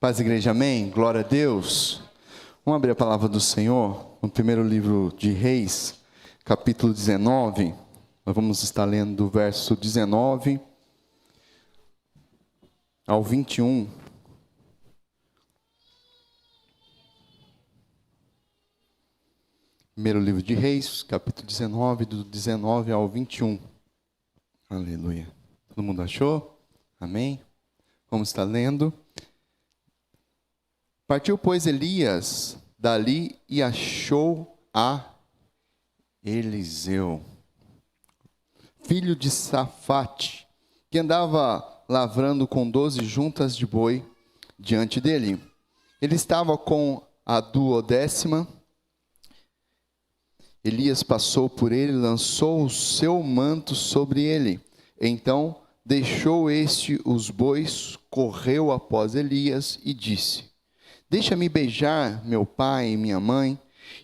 Paz, igreja, amém? Glória a Deus. Vamos abrir a palavra do Senhor no primeiro livro de Reis, capítulo 19. Nós vamos estar lendo do verso 19 ao 21. Primeiro livro de Reis, capítulo 19, do 19 ao 21. Aleluia. Todo mundo achou? Amém? Vamos estar lendo. Partiu, pois, Elias dali e achou a Eliseu, filho de Safate, que andava lavrando com 12 juntas de boi diante dele. Ele estava com a 12ª. Elias passou por ele e lançou o seu manto sobre ele. Então deixou este os bois, correu após Elias e disse: deixa-me beijar meu pai e minha mãe,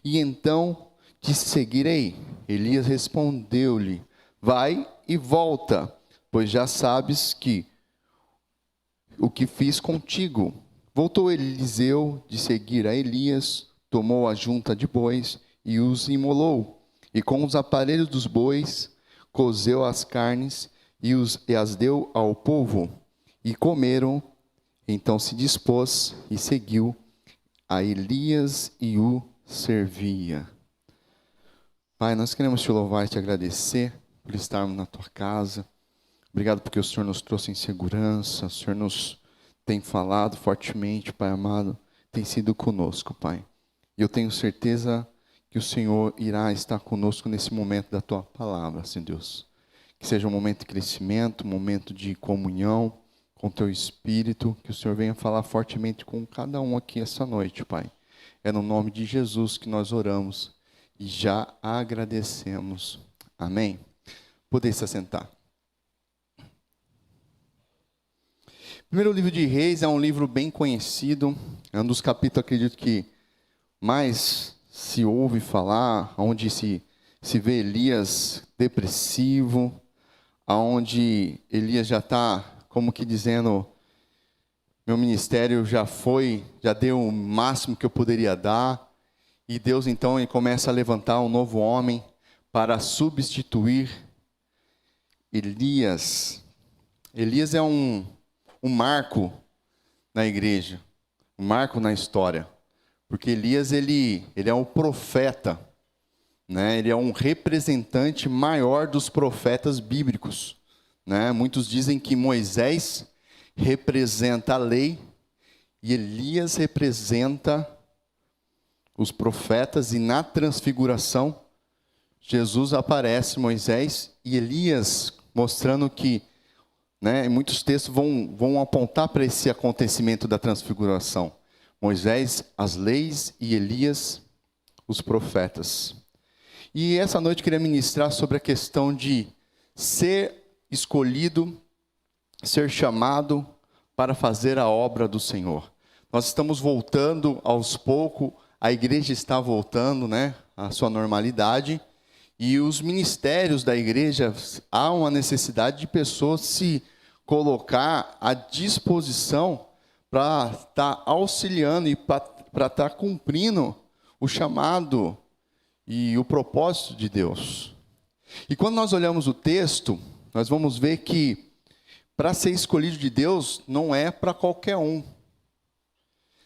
e então te seguirei. Elias respondeu-lhe: vai e volta, pois já sabes que o que fiz contigo. Voltou Eliseu de seguir a Elias, tomou a junta de bois e os imolou, e com os aparelhos dos bois cozeu as carnes e as deu ao povo, e comeram. Então se dispôs e seguiu a Elias e o servia. Pai, nós queremos te louvar e te agradecer por estarmos na tua casa. Obrigado porque o Senhor nos trouxe em segurança, o Senhor nos tem falado fortemente, Pai amado, tem sido conosco, Pai. E eu tenho certeza que o Senhor irá estar conosco nesse momento da tua palavra, Senhor Deus. Que seja um momento de crescimento, um momento de comunhão com o teu Espírito, que o Senhor venha falar fortemente com cada um aqui essa noite, Pai. É no nome de Jesus que nós oramos e já agradecemos. Amém? Poder se assentar. Primeiro livro de Reis é um livro bem conhecido, é um dos capítulos, acredito que mais se ouve falar, onde se vê Elias depressivo, onde Elias já está, como que dizendo, meu ministério já deu o máximo que eu poderia dar, e Deus então ele começa a levantar um novo homem para substituir Elias. Elias é um marco na igreja, um marco na história. Porque Elias, ele é um profeta, né? Ele é um representante maior dos profetas bíblicos, né? Muitos dizem que Moisés representa a lei e Elias representa os profetas, e na transfiguração Jesus aparece, Moisés e Elias, mostrando que, né, muitos textos vão apontar para esse acontecimento da transfiguração. Moisés, as leis, e Elias, os profetas. E essa noite eu queria ministrar sobre a questão de ser escolhido, ser chamado para fazer a obra do Senhor. Nós estamos voltando aos poucos, a igreja está voltando, né, à sua normalidade, e os ministérios da igreja, há uma necessidade de pessoas se colocar à disposição para estar auxiliando e para estar cumprindo o chamado e o propósito de Deus. E quando nós olhamos o texto, nós vamos ver que para ser escolhido de Deus não é para qualquer um.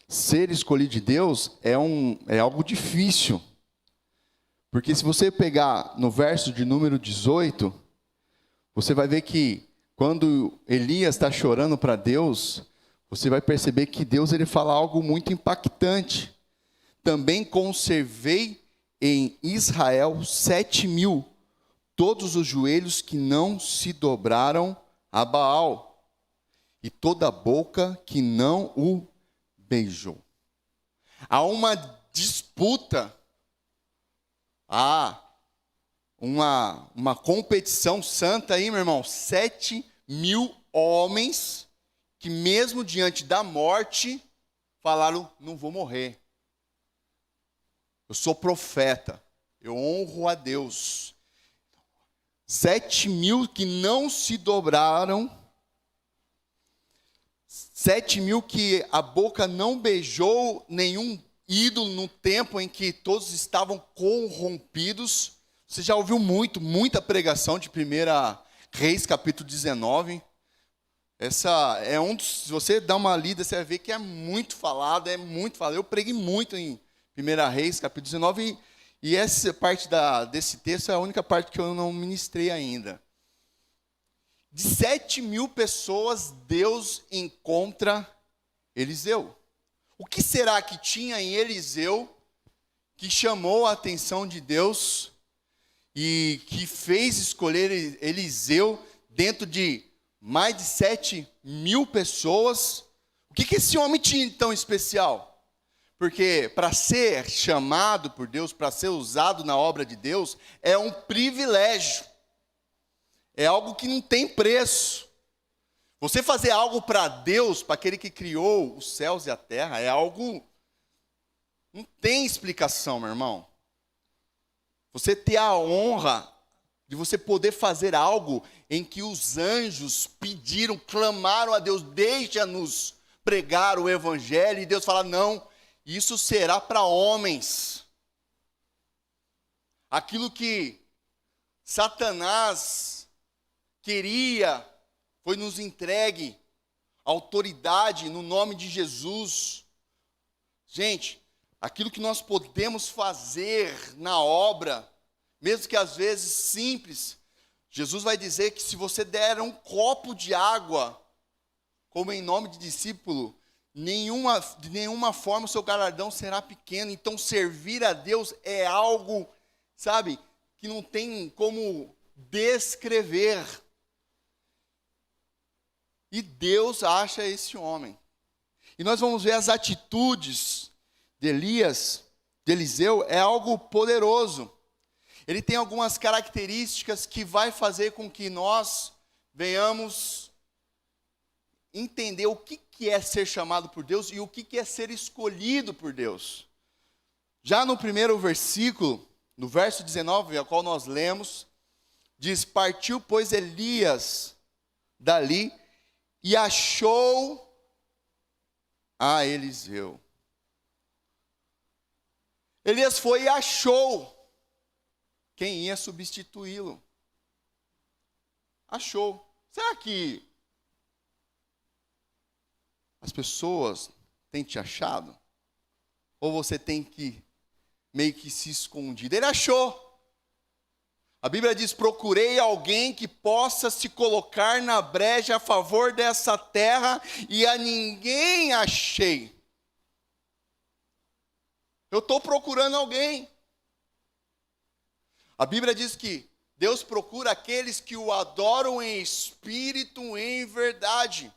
Ser escolhido de Deus é algo difícil. Porque se você pegar no verso de número 18, você vai ver que quando Elias está chorando para Deus, você vai perceber que Deus ele fala algo muito impactante. Também conservei em Israel 7.000, todos os joelhos que não se dobraram a Baal, e toda a boca que não o beijou. Há uma disputa, há uma competição santa aí, meu irmão. 7.000 homens que mesmo diante da morte, falaram, não vou morrer. Eu sou profeta, eu honro a Deus. 7.000 que não se dobraram 7.000 que a boca não beijou nenhum ídolo no tempo em que todos estavam corrompidos. Você já ouviu muita pregação de 1 Reis, capítulo 19. Essa é se você dá uma lida, você vai ver que é muito falado. Eu preguei muito em 1 Reis, capítulo 19, e essa parte desse texto é a única parte que eu não ministrei ainda. De 7.000 pessoas, Deus encontra Eliseu. O que será que tinha em Eliseu que chamou a atenção de Deus e que fez escolher Eliseu dentro de mais de 7.000 pessoas? O que esse homem tinha tão especial? Porque para ser chamado por Deus, para ser usado na obra de Deus, é um privilégio. É algo que não tem preço. Você fazer algo para Deus, para aquele que criou os céus e a terra, é algo... não tem explicação, meu irmão. Você ter a honra de você poder fazer algo em que os anjos pediram, clamaram a Deus, deixa-nos pregar o evangelho, e Deus fala, não, isso será para homens. Aquilo que Satanás queria foi nos entregue, autoridade no nome de Jesus. Gente, aquilo que nós podemos fazer na obra, mesmo que às vezes simples, Jesus vai dizer que se você der um copo de água, como em nome de discípulo, de nenhuma forma o seu galardão será pequeno. Então servir a Deus é algo, sabe, que não tem como descrever. E Deus acha esse homem. E nós vamos ver as atitudes de Eliseu, é algo poderoso. Ele tem algumas características que vai fazer com que nós venhamos entender o que é ser chamado por Deus e o que é ser escolhido por Deus. Já no primeiro versículo, no verso 19, ao qual nós lemos, diz, partiu, pois, Elias dali e achou a Eliseu. Elias foi e achou quem ia substituí-lo. Achou. Será que as pessoas têm te achado? Ou você tem que meio que se escondido? Ele achou. A Bíblia diz, procurei alguém que possa se colocar na brecha a favor dessa terra e a ninguém achei. Eu estou procurando alguém. A Bíblia diz que Deus procura aqueles que o adoram em espírito e em verdade.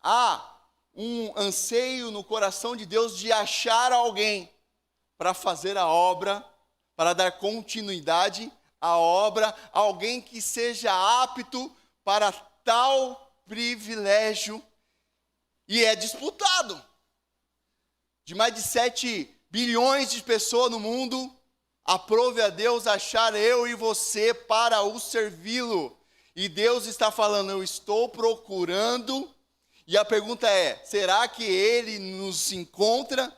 Há um anseio no coração de Deus de achar alguém para fazer a obra, para dar continuidade à obra, alguém que seja apto para tal privilégio, e é disputado. De mais de 7 bilhões de pessoas no mundo, aprove a Deus achar eu e você para o servi-lo. E Deus está falando, eu estou procurando. E a pergunta é, será que Ele nos encontra?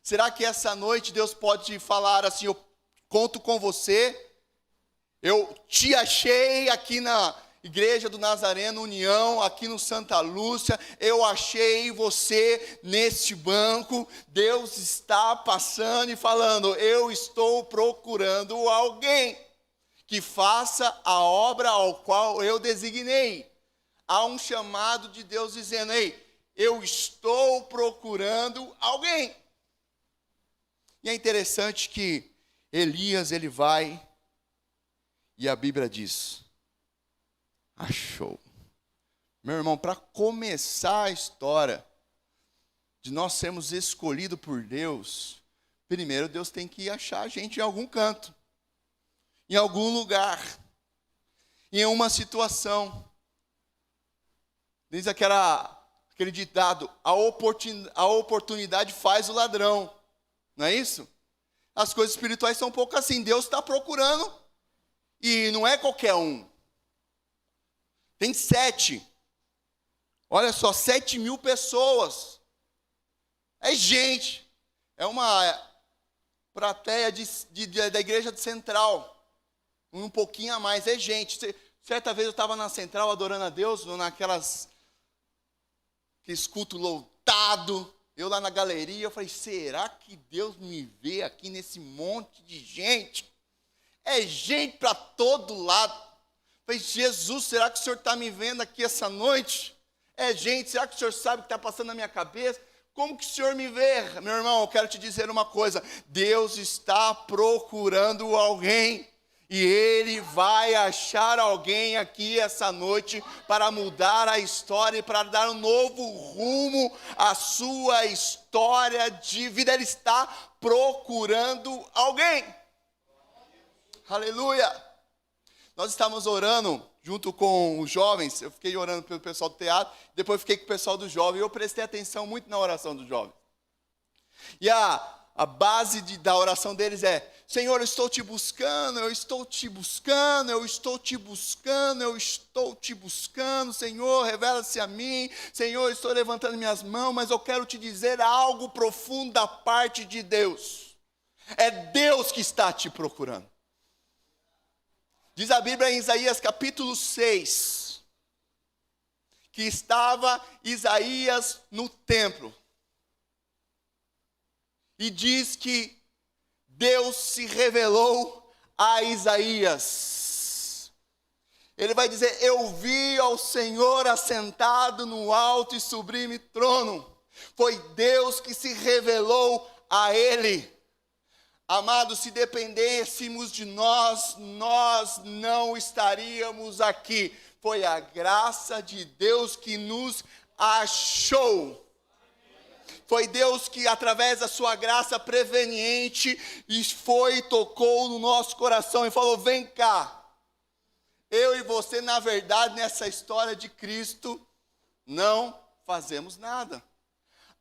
Será que essa noite Deus pode falar assim, eu conto com você? Eu te achei aqui na Igreja do Nazareno União, aqui no Santa Lúcia, eu achei você neste banco. Deus está passando e falando, eu estou procurando alguém que faça a obra ao qual eu designei. Há um chamado de Deus dizendo, ei, eu estou procurando alguém. E é interessante que Elias, ele vai, e a Bíblia diz, achou. Meu irmão, para começar a história de nós sermos escolhidos por Deus, primeiro Deus tem que achar a gente em algum canto, em algum lugar, em uma situação. Diz aquele ditado, a oportunidade faz o ladrão. Não é isso? As coisas espirituais são um pouco assim. Deus está procurando e não é qualquer um. Tem 7. Olha só, 7.000 pessoas. É gente. É uma plateia da igreja central. Um pouquinho a mais, é gente. Certa vez eu estava na central adorando a Deus, aqueles cultos lotados. Eu lá na galeria, eu falei, será que Deus me vê aqui nesse monte de gente? É gente para todo lado. Eu falei, Jesus, será que o Senhor está me vendo aqui essa noite? É gente, será que o Senhor sabe o que está passando na minha cabeça? Como que o Senhor me vê? Meu irmão, eu quero te dizer uma coisa. Deus está procurando alguém. E Ele vai achar alguém aqui essa noite para mudar a história e para dar um novo rumo à sua história de vida. Ele está procurando alguém. Aleluia! Nós estávamos orando junto com os jovens. Eu fiquei orando pelo pessoal do teatro, depois fiquei com o pessoal do jovem. E eu prestei atenção muito na oração dos jovens. E a base da oração deles é: Senhor, eu estou te buscando, eu estou te buscando, eu estou te buscando, eu estou te buscando. Senhor, revela-se a mim. Senhor, eu estou levantando minhas mãos, mas eu quero te dizer algo profundo da parte de Deus. É Deus que está te procurando. Diz a Bíblia em Isaías capítulo 6, que estava Isaías no templo. E diz que Deus se revelou a Isaías. Ele vai dizer: eu vi ao Senhor assentado no alto e sublime trono. Foi Deus que se revelou a ele. Amados, se dependêssemos de nós, nós não estaríamos aqui. Foi a graça de Deus que nos achou. Foi Deus que, através da sua graça preveniente, tocou no nosso coração e falou: vem cá. Eu e você, na verdade, nessa história de Cristo, não fazemos nada.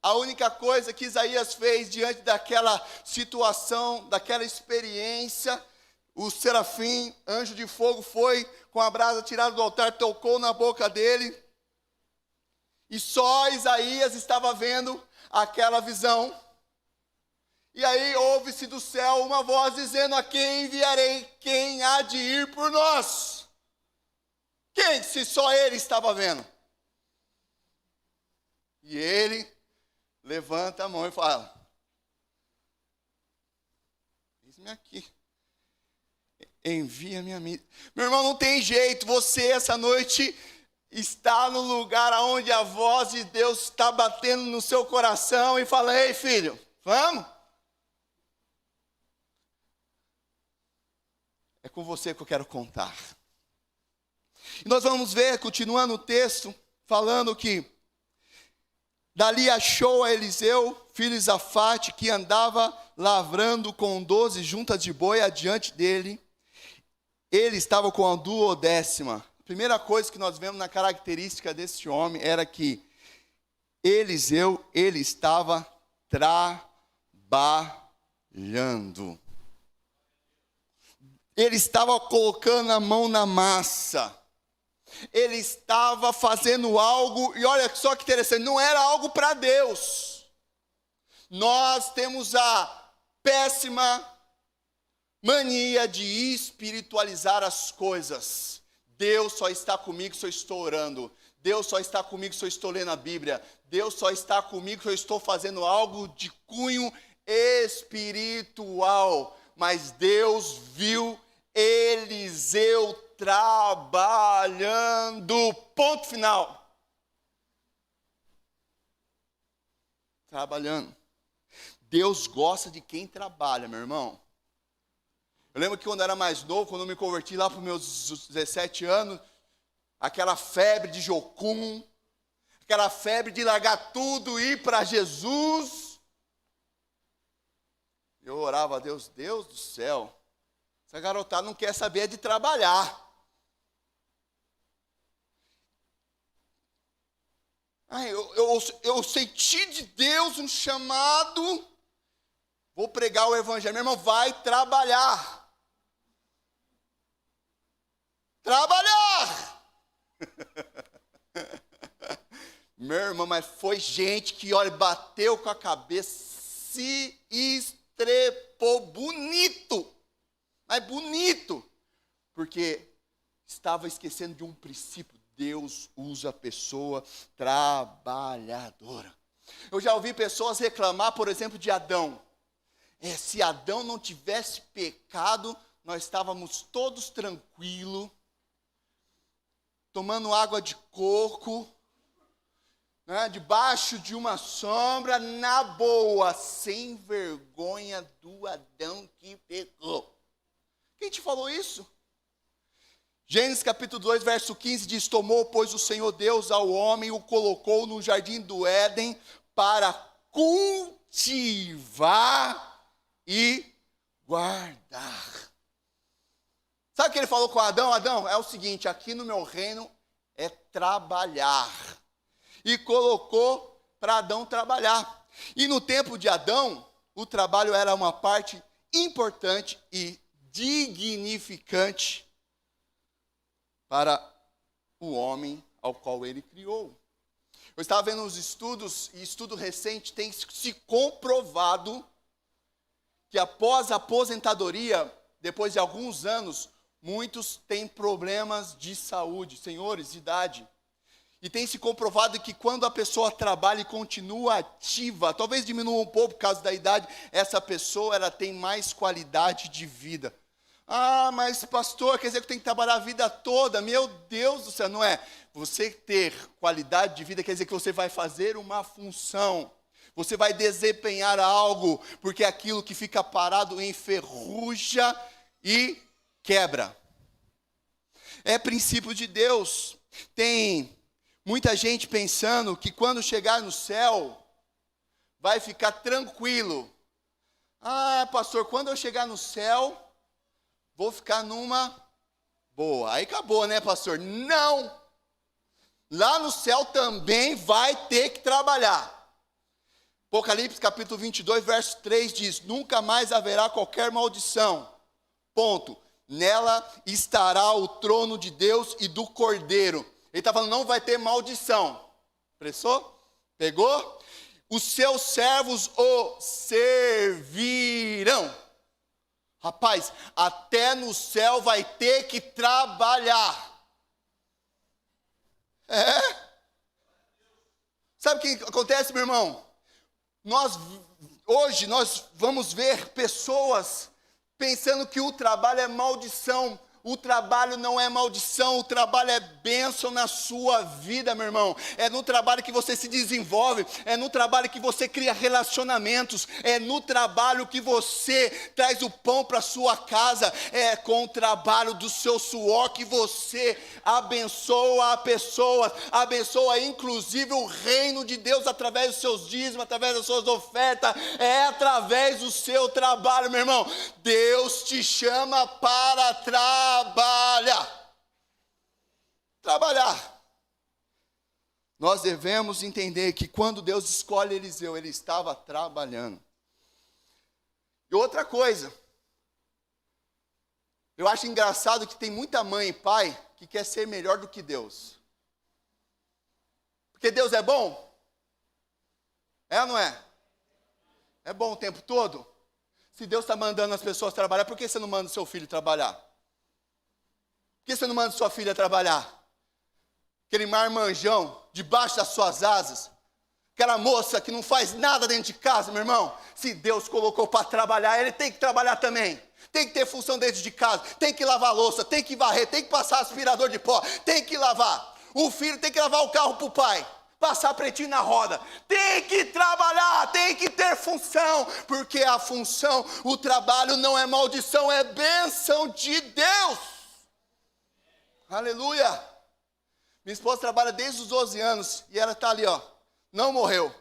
A única coisa que Isaías fez diante daquela situação, daquela experiência, o serafim, anjo de fogo, foi com a brasa tirada do altar, tocou na boca dele. E só Isaías estava vendo aquela visão. E aí ouve-se do céu uma voz dizendo: a quem enviarei? Quem há de ir por nós? Quem, se só ele estava vendo? E ele levanta a mão e fala: eis-me aqui, envia-me a mim. Meu irmão, não tem jeito, você essa noite está no lugar onde a voz de Deus está batendo no seu coração e fala: ei filho, vamos? É com você que eu quero contar. E nós vamos ver, continuando o texto, falando que dali achou a Eliseu, filho de Safate, que andava lavrando com 12 juntas de boi adiante dele. Ele estava com a 12ª. A primeira coisa que nós vemos na característica desse homem era que Eliseu, ele estava trabalhando. Ele estava colocando a mão na massa. Ele estava fazendo algo, e olha só que interessante, não era algo para Deus. Nós temos a péssima mania de espiritualizar as coisas. Deus só está comigo se eu estou orando. Deus só está comigo se eu estou lendo a Bíblia. Deus só está comigo se eu estou fazendo algo de cunho espiritual. Mas Deus viu Eliseu trabalhando. Ponto final. Trabalhando. Deus gosta de quem trabalha, meu irmão. Eu lembro que quando eu era mais novo, quando eu me converti lá para os meus 17 anos, aquela febre de jocum, aquela febre de largar tudo e ir para Jesus. Eu orava a Deus: Deus do céu, essa garotada não quer saber de trabalhar. Eu senti de Deus um chamado, vou pregar o evangelho. Meu irmão, vai trabalhar. Trabalhar! Meu irmão, mas foi gente que, olha, bateu com a cabeça, se estrepou bonito. Mas bonito. Porque estava esquecendo de um princípio. Deus usa a pessoa trabalhadora. Eu já ouvi pessoas reclamar, por exemplo, de Adão. Se Adão não tivesse pecado, nós estávamos todos tranquilos, tomando água de coco, né, debaixo de uma sombra, na boa, sem vergonha do Adão que pecou. Quem te falou isso? Gênesis capítulo 2, verso 15 diz: tomou, pois, o Senhor Deus ao homem e o colocou no jardim do Éden para cultivar e guardar. Sabe o que ele falou com Adão? Adão, é o seguinte, aqui no meu reino é trabalhar. E colocou para Adão trabalhar. E no tempo de Adão, o trabalho era uma parte importante e dignificante para o homem ao qual ele criou. Eu estava vendo uns estudos, e estudo recente tem se comprovado que após a aposentadoria, depois de alguns anos, muitos têm problemas de saúde, senhores, de idade. E tem se comprovado que quando a pessoa trabalha e continua ativa, talvez diminua um pouco por causa da idade, essa pessoa ela tem mais qualidade de vida. Ah, mas pastor, quer dizer que tem que trabalhar a vida toda? Meu Deus do céu, não é? Você ter qualidade de vida quer dizer que você vai fazer uma função. Você vai desempenhar algo, porque aquilo que fica parado enferruja e quebra. É princípio de Deus. Tem muita gente pensando que quando chegar no céu, vai ficar tranquilo. Ah, pastor, quando eu chegar no céu, vou ficar numa boa. Aí acabou, né, pastor? Não! Lá no céu também vai ter que trabalhar. Apocalipse capítulo 22, verso 3 diz: nunca mais haverá qualquer maldição. Ponto. Nela estará o trono de Deus e do Cordeiro. Ele está falando, não vai ter maldição. Pressou? Pegou? Os seus servos o servirão. Rapaz, até no céu vai ter que trabalhar. Sabe o que acontece, meu irmão? Hoje nós vamos ver pessoas pensando que o trabalho é maldição. O trabalho não é maldição, o trabalho é bênção na sua vida, meu irmão. É no trabalho que você se desenvolve, é no trabalho que você cria relacionamentos, é no trabalho que você traz o pão para sua casa, é com o trabalho do seu suor que você abençoa a pessoas, abençoa inclusive o reino de Deus através dos seus dízimos, através das suas ofertas, é através do seu trabalho, meu irmão. Deus te chama para trabalhar. Nós devemos entender que quando Deus escolhe Eliseu, ele estava trabalhando. E outra coisa, eu acho engraçado que tem muita mãe e pai que quer ser melhor do que Deus. Porque Deus é bom? É ou não é? É bom o tempo todo? Se Deus está mandando as pessoas trabalhar, por que você não manda o seu filho trabalhar? Por que você não manda sua filha trabalhar? Aquele marmanjão debaixo das suas asas. Aquela moça que não faz nada dentro de casa, meu irmão. Se Deus colocou para trabalhar, ele tem que trabalhar também. Tem que ter função dentro de casa. Tem que lavar a louça, tem que varrer, tem que passar aspirador de pó. Tem que lavar. O filho tem que lavar o carro para o pai. Passar pretinho na roda. Tem que trabalhar, tem que ter função. Porque a função, o trabalho não é maldição, é bênção de Deus. Aleluia. Minha esposa trabalha desde os 12 anos e ela está ali, ó. Não morreu.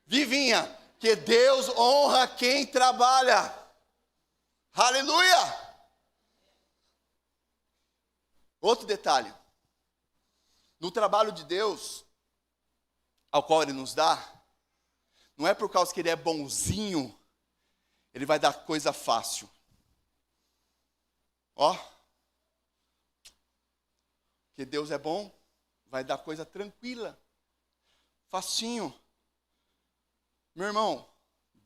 Vivinha. Que Deus honra quem trabalha. Aleluia. Outro detalhe. No trabalho de Deus, ao qual Ele nos dá, não é por causa que Ele é bonzinho, Ele vai dar coisa fácil. Ó. Que Deus é bom, vai dar coisa tranquila, Facinho. Meu irmão,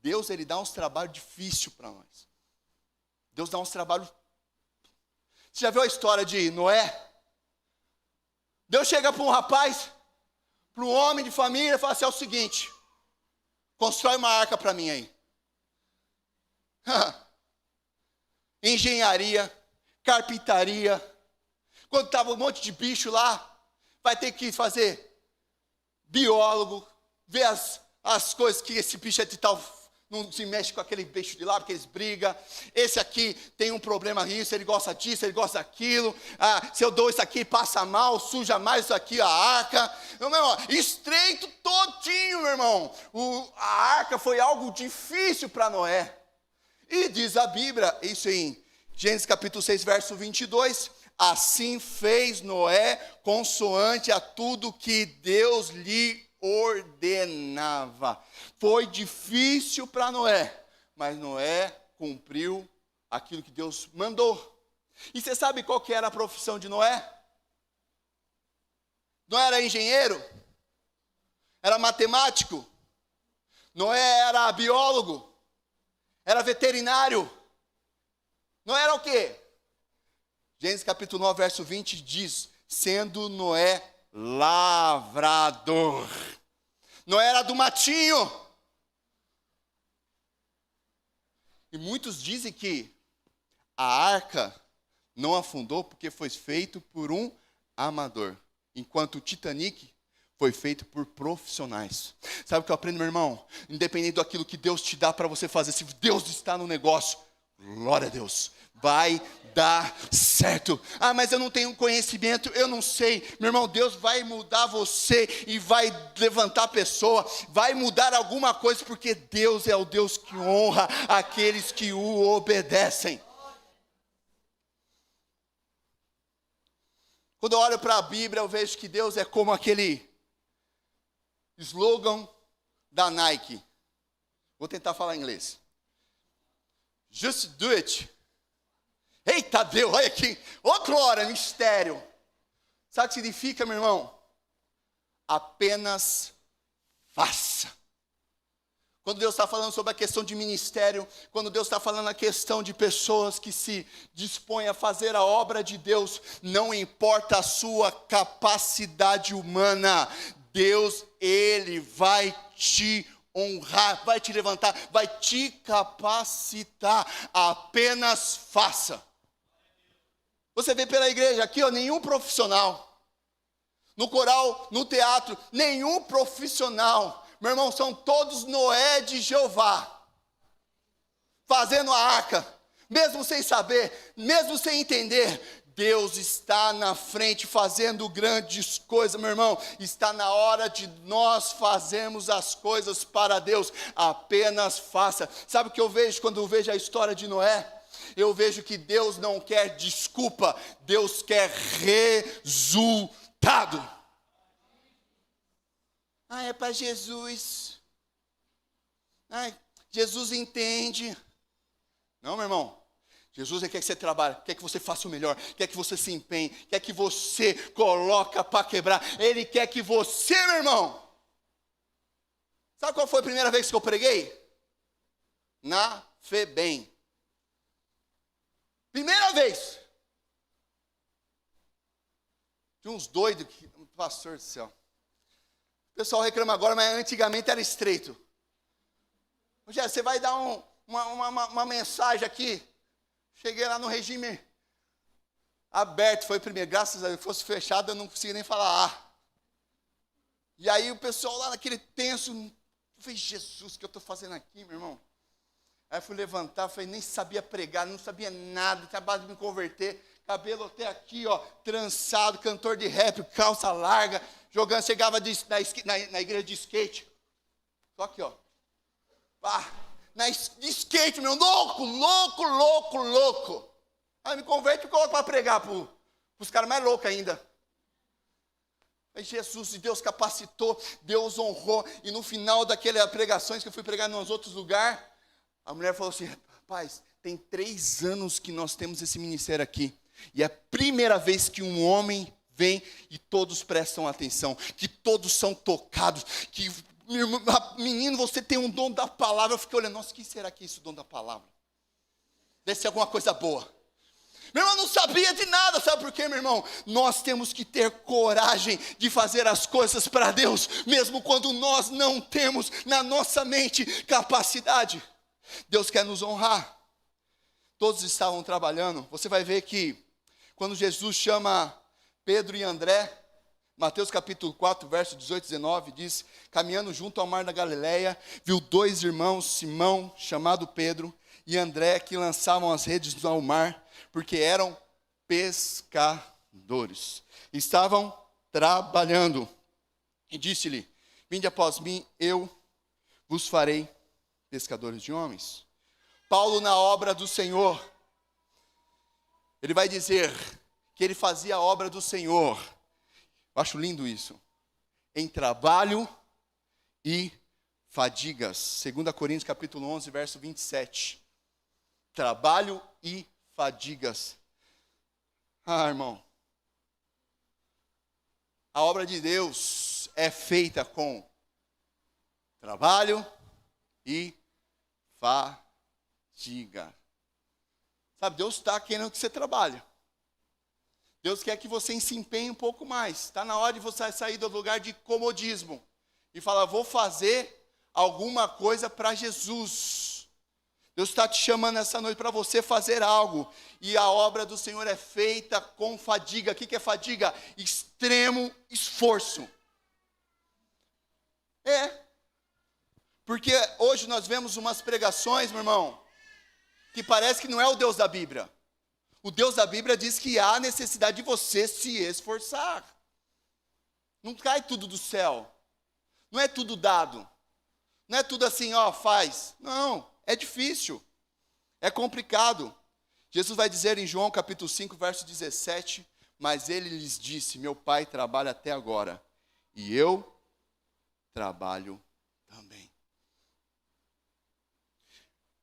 Deus, ele dá uns trabalhos difíceis para nós. Deus dá uns trabalhos. Você já viu a história de Noé? Deus chega para um rapaz, para um homem de família, e fala assim, é o seguinte, constrói uma arca para mim aí. Engenharia, carpintaria. Quando estava um monte de bicho lá, vai ter que fazer biólogo, ver as coisas que esse bicho é de tal, não se mexe com aquele bicho de lá, porque eles brigam. Esse aqui tem um problema nisso, ele gosta disso, ele gosta daquilo. Se eu dou isso aqui, passa mal, suja mais isso aqui, a arca. Meu irmão, estreito todinho, meu irmão. A arca foi algo difícil para Noé. E diz a Bíblia, isso em Gênesis capítulo 6, verso 22, assim fez Noé consoante a tudo que Deus lhe ordenava. Foi difícil para Noé, mas Noé cumpriu aquilo que Deus mandou. E você sabe qual que era a profissão de Noé? Noé era engenheiro? Era matemático? Noé era biólogo? Era veterinário? Não era o quê? Gênesis capítulo 9, verso 20 diz, sendo Noé lavrador. Noé era do matinho. E muitos dizem que a arca não afundou porque foi feito por um amador, enquanto o Titanic foi feito por profissionais. Sabe o que eu aprendo, meu irmão? Independente daquilo que Deus te dá para você fazer, se Deus está no negócio, glória a Deus, vai dar certo. Mas eu não tenho conhecimento, eu não sei. Meu irmão, Deus vai mudar você e vai levantar a pessoa, vai mudar alguma coisa, porque Deus é o Deus que honra aqueles que o obedecem. Quando eu olho para a Bíblia, eu vejo que Deus é como aquele slogan da Nike. Vou tentar falar em inglês. Just do it. Eita Deus, olha aqui. Outra hora, mistério. Sabe o que significa, meu irmão? Apenas faça. Quando Deus está falando sobre a questão de ministério, quando Deus está falando a questão de pessoas que se dispõem a fazer a obra de Deus, não importa a sua capacidade humana, Deus, Ele vai te honrar, vai te levantar, vai te capacitar. Apenas faça. Você vê pela igreja aqui, nenhum profissional. No coral, no teatro, nenhum profissional. Meu irmão, são todos Noé de Jeová. Fazendo a arca, mesmo sem saber, mesmo sem entender. Deus está na frente fazendo grandes coisas, meu irmão. Está na hora de nós fazermos as coisas para Deus. Apenas faça. Sabe o que eu vejo quando eu vejo a história de Noé? Eu vejo que Deus não quer desculpa, Deus quer resultado. É para Jesus. Jesus entende. Não, meu irmão. Jesus quer que você trabalhe, quer que você faça o melhor, quer que você se empenhe, quer que você coloque para quebrar. Ele quer que você, meu irmão. Sabe qual foi a primeira vez que eu preguei? Na FEBEM. Primeira vez. Tinha uns doidos, pastor do céu. O pessoal reclama agora, mas antigamente era estreito. Você vai dar uma mensagem aqui. Cheguei lá no regime aberto, foi primeiro. Graças a Deus, se fosse fechado, eu não conseguia nem falar. E aí o pessoal lá naquele tenso, eu falei, Jesus, o que eu estou fazendo aqui, meu irmão? Aí eu fui levantar, falei, nem sabia pregar, não sabia nada, acabado de me converter. Cabelo até aqui, trançado, cantor de rap, calça larga, jogando, chegava na igreja de skate. Só aqui, de skate, meu, louco. Aí me converte e coloco para pregar para os caras mais loucos ainda. Aí Jesus, Deus capacitou, Deus honrou, e no final daquelas pregações que eu fui pregar nos outros lugares, a mulher falou assim, rapaz, tem 3 anos que nós temos esse ministério aqui, e é a primeira vez que um homem vem e todos prestam atenção, que todos são tocados, que, menino, você tem um dom da palavra. Eu fiquei olhando, nossa, o que será que é isso, dom da palavra? Deve ser alguma coisa boa. Meu irmão, não sabia de nada, sabe por quê, meu irmão? Nós temos que ter coragem de fazer as coisas para Deus, mesmo quando nós não temos na nossa mente capacidade. Deus quer nos honrar. Todos estavam trabalhando. Você vai ver que quando Jesus chama Pedro e André, Mateus capítulo 4, verso 18 e 19, diz: caminhando junto ao mar da Galileia, viu 2 irmãos, Simão, chamado Pedro, e André, que lançavam as redes ao mar, porque eram pescadores. Estavam trabalhando. E disse-lhe: vinde após mim, eu vos farei pescadores de homens. Paulo, na obra do Senhor, ele vai dizer que ele fazia a obra do Senhor. Eu acho lindo isso. Em trabalho e fadigas. 2 Coríntios capítulo 11, verso 27. Trabalho e fadigas. Ah, irmão. A obra de Deus é feita com trabalho e fadiga. Sabe, Deus está querendo que você trabalhe. Deus quer que você se empenhe um pouco mais. Está na hora de você sair do lugar de comodismo e falar, vou fazer alguma coisa para Jesus. Deus está te chamando essa noite para você fazer algo. E a obra do Senhor é feita com fadiga. O que é fadiga? Extremo esforço. Porque hoje nós vemos umas pregações, meu irmão, que parece que não é o Deus da Bíblia. O Deus da Bíblia diz que há necessidade de você se esforçar. Não cai tudo do céu. Não é tudo dado. Não é tudo assim, ó, faz. Não, é difícil. É complicado. Jesus vai dizer em João capítulo 5, verso 17, mas ele lhes disse, meu pai trabalha até agora, e eu trabalho também.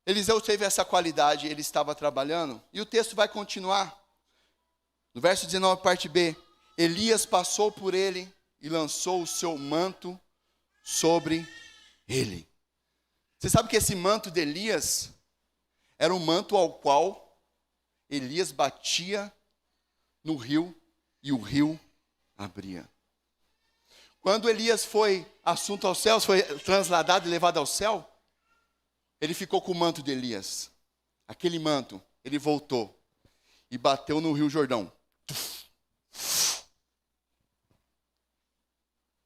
Eliseu teve essa qualidade, ele estava trabalhando, e o texto vai continuar. No verso 19, parte B, Elias passou por ele e lançou o seu manto sobre ele. Você sabe que esse manto de Elias era um manto ao qual Elias batia no rio e o rio abria. Quando Elias foi assunto aos céus, foi transladado e levado ao céu, ele ficou com o manto de Elias. Aquele manto, ele voltou e bateu no rio Jordão.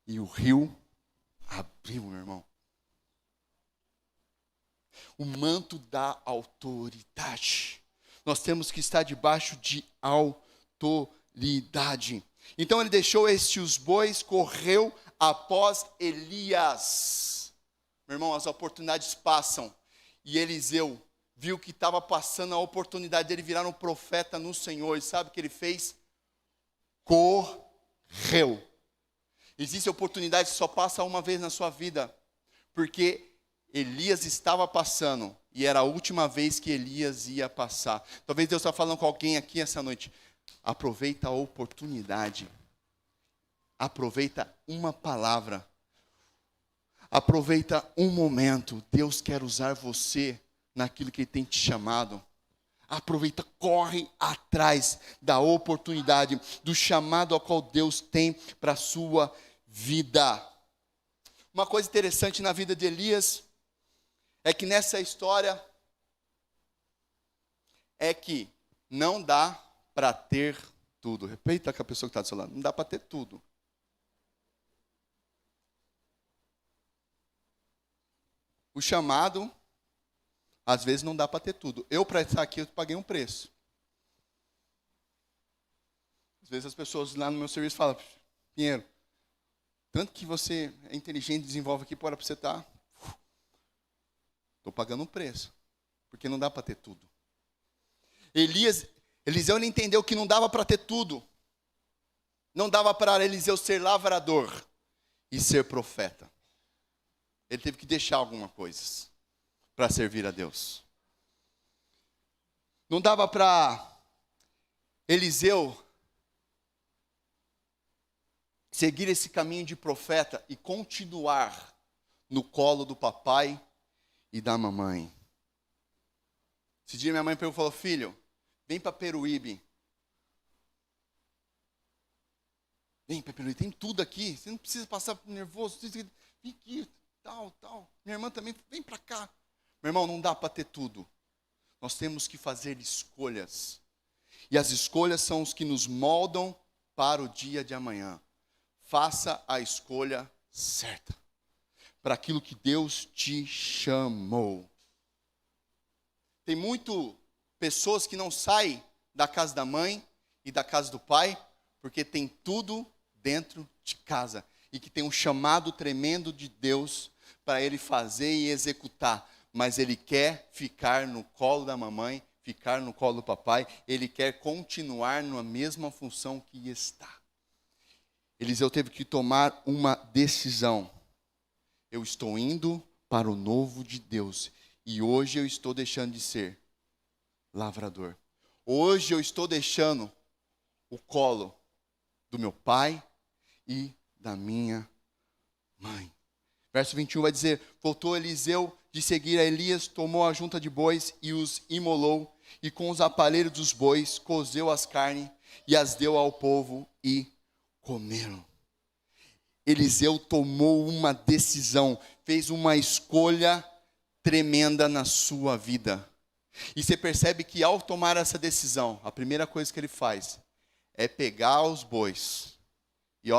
E o rio abriu, meu irmão. O manto dá autoridade. Nós temos que estar debaixo de autoridade. Então ele deixou os bois, correu após Elias. Meu irmão, as oportunidades passam. E Eliseu viu que estava passando a oportunidade dele virar um profeta no Senhor. E sabe o que ele fez? Correu. Existe oportunidade que só passa uma vez na sua vida. Porque Elias estava passando. E era a última vez que Elias ia passar. Talvez Deus está falando com alguém aqui essa noite. Aproveita a oportunidade. Aproveita uma palavra. Aproveita um momento. Deus quer usar você naquilo que Ele tem te chamado. Aproveita, corre atrás da oportunidade, do chamado ao qual Deus tem para a sua vida. Uma coisa interessante na vida de Elias é que nessa história é que não dá para ter tudo. Repita com a pessoa que está do seu lado. Não dá para ter tudo. O chamado, às vezes, não dá para ter tudo. Eu, para estar aqui, eu paguei um preço. Às vezes as pessoas lá no meu serviço falam, Pinheiro, tanto que você é inteligente, desenvolve aqui, para você estar. Estou pagando um preço. Porque não dá para ter tudo. Eliseu ele entendeu que não dava para ter tudo. Não dava para Eliseu ser lavrador e ser profeta. Ele teve que deixar algumas coisas para servir a Deus. Não dava para Eliseu seguir esse caminho de profeta e continuar no colo do papai e da mamãe. Esse dia minha mãe pegou e falou: filho, vem para Peruíbe. Vem para Peruíbe, tem tudo aqui. Você não precisa passar nervoso. Vem aqui, tal. Minha irmã também, vem para cá. Meu irmão, não dá para ter tudo. Nós temos que fazer escolhas. E as escolhas são os que nos moldam para o dia de amanhã. Faça a escolha certa para aquilo que Deus te chamou. Tem muito pessoas que não saem da casa da mãe e da casa do pai porque tem tudo dentro de casa e que tem um chamado tremendo de Deus para ele fazer e executar, mas ele quer ficar no colo da mamãe, ficar no colo do papai, ele quer continuar na mesma função que está. Eliseu teve que tomar uma decisão. Eu estou indo para o novo de Deus e hoje eu estou deixando de ser lavrador. Hoje eu estou deixando o colo do meu pai e da minha mãe. Verso 21 vai dizer: voltou Eliseu de seguir a Elias, tomou a junta de bois e os imolou, e com os aparelhos dos bois cozeu as carnes e as deu ao povo e comeram. Eliseu tomou uma decisão, fez uma escolha tremenda na sua vida. E você percebe que ao tomar essa decisão, a primeira coisa que ele faz é pegar os bois e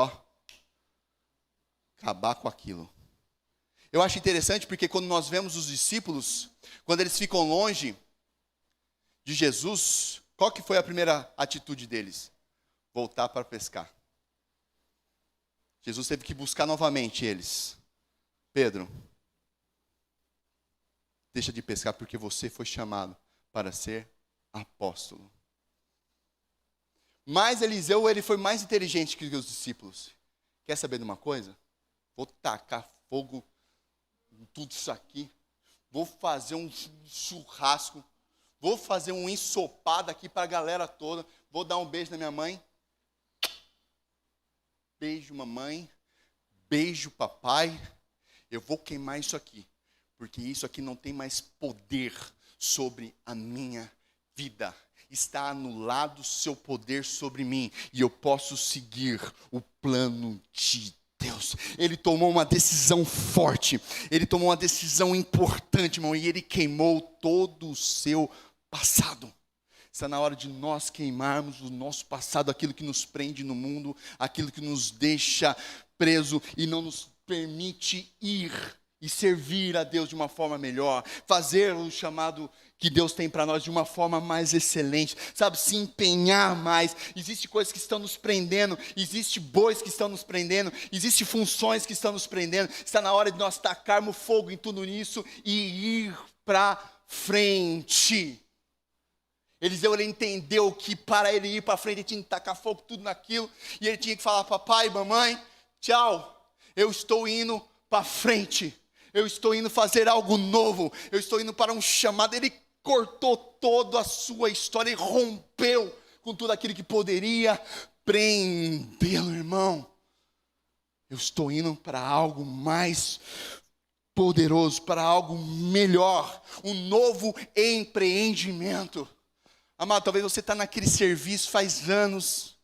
acabar com aquilo. Eu acho interessante porque quando nós vemos os discípulos, quando eles ficam longe de Jesus, qual que foi a primeira atitude deles? Voltar para pescar. Jesus teve que buscar novamente eles. Pedro, deixa de pescar porque você foi chamado para ser apóstolo. Mas Eliseu, ele foi mais inteligente que os discípulos. Quer saber de uma coisa? Vou tacar fogo em tudo isso aqui. Vou fazer um churrasco. Vou fazer um ensopado aqui para a galera toda. Vou dar um beijo na minha mãe. Beijo, mamãe. Beijo, papai. Eu vou queimar isso aqui. Porque isso aqui não tem mais poder sobre a minha vida. Está anulado o seu poder sobre mim. E eu posso seguir o plano de Deus. Ele tomou uma decisão forte. Ele tomou uma decisão importante, irmão. E ele queimou todo o seu passado. Está na hora de nós queimarmos o nosso passado, aquilo que nos prende no mundo, aquilo que nos deixa preso e não nos permite ir e servir a Deus de uma forma melhor, fazer o chamado que Deus tem para nós de uma forma mais excelente, sabe, se empenhar mais. Existem coisas que estão nos prendendo, existem bois que estão nos prendendo, existem funções que estão nos prendendo. Está na hora de nós tacarmos fogo em tudo isso e ir para frente. Eliseu, ele entendeu que para ele ir para frente, ele tinha que tacar fogo tudo naquilo, e ele tinha que falar: papai, mamãe, tchau, eu estou indo para frente, eu estou indo fazer algo novo, eu estou indo para um chamado. Ele cortou toda a sua história e rompeu com tudo aquilo que poderia prendê-lo, irmão. Eu estou indo para algo mais poderoso, para algo melhor, um novo empreendimento. Amado, talvez você está naquele serviço faz anos,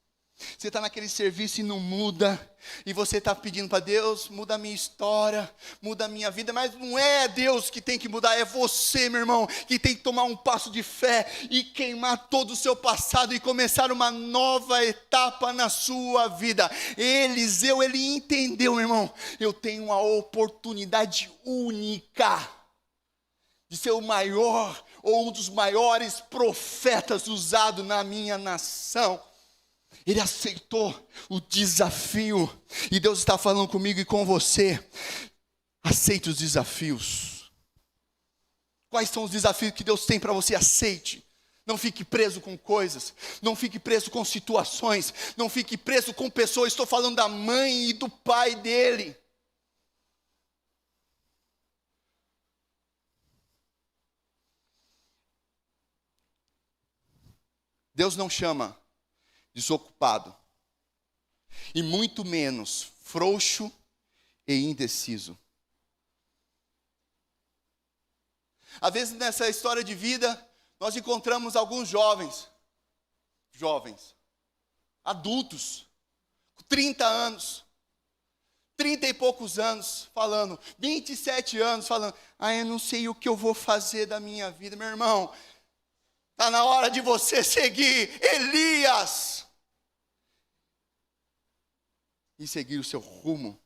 você está naquele serviço e não muda, e você está pedindo para Deus: muda a minha história, muda a minha vida, mas não é Deus que tem que mudar, é você, meu irmão, que tem que tomar um passo de fé e queimar todo o seu passado e começar uma nova etapa na sua vida. Eliseu, ele entendeu, meu irmão, eu tenho uma oportunidade única de ser o maior ou um dos maiores profetas usado na minha nação. Ele aceitou o desafio. E Deus está falando comigo e com você: aceite os desafios. Quais são os desafios que Deus tem para você? Aceite. Não fique preso com coisas, não fique preso com situações, não fique preso com pessoas. Estou falando da mãe e do pai dele. Deus não chama desocupado. e muito menos frouxo e indeciso. Às vezes nessa história de vida, nós encontramos alguns jovens, adultos, com 30 anos, 30 e poucos anos, falando, 27 anos, falando, eu não sei o que eu vou fazer da minha vida. Meu irmão, está na hora de você seguir Elias e seguir o seu rumo.